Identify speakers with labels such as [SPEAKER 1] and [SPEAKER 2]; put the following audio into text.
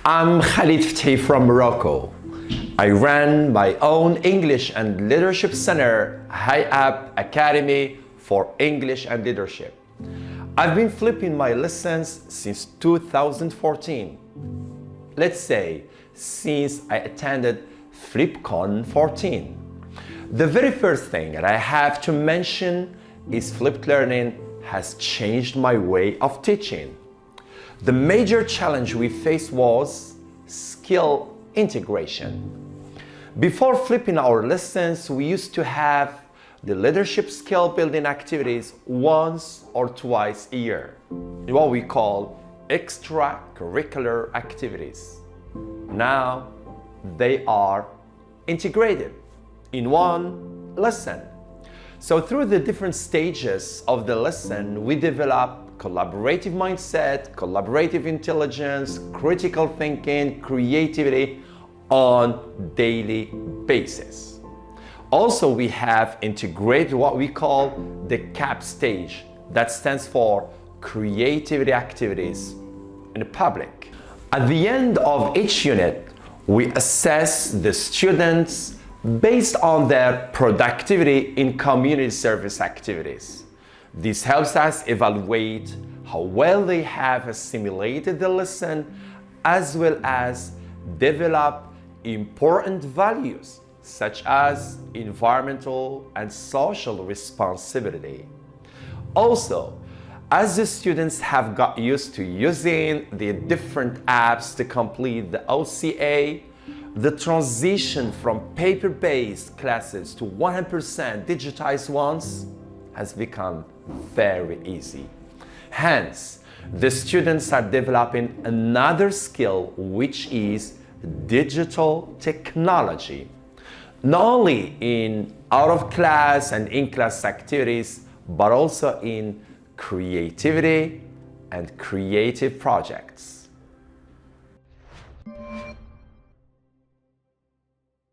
[SPEAKER 1] I'm Khalid Fatih from Morocco. I ran my own English and Leadership Center, High-Up Academy for English and Leadership. I've been flipping my lessons since 2014. Let's say since I attended FlipCon 14. The very first thing that I have to mention is flipped learning has changed my way of teaching. The major challenge we faced was skill integration. Before flipping our lessons, we used to have the leadership skill building activities once or twice a year, what we call extracurricular activities. Now they are integrated in one lesson. So through the different stages of the lesson, we develop collaborative mindset, collaborative intelligence, critical thinking, creativity on daily basis. Also, we have integrated what we call the CAP stage. That stands for creativity activities in public. At the end of each unit, we assess the students based on their productivity in community service activities. This helps us evaluate how well they have assimilated the lesson, as well as develop important values such as environmental and social responsibility. Also, as the students have got used to using the different apps to complete the OCA, the transition from paper-based classes to 100% digitized ones has become very easy. Hence, the students are developing another skill, which is digital technology, not only in out-of-class and in-class activities, but also in creativity and creative projects.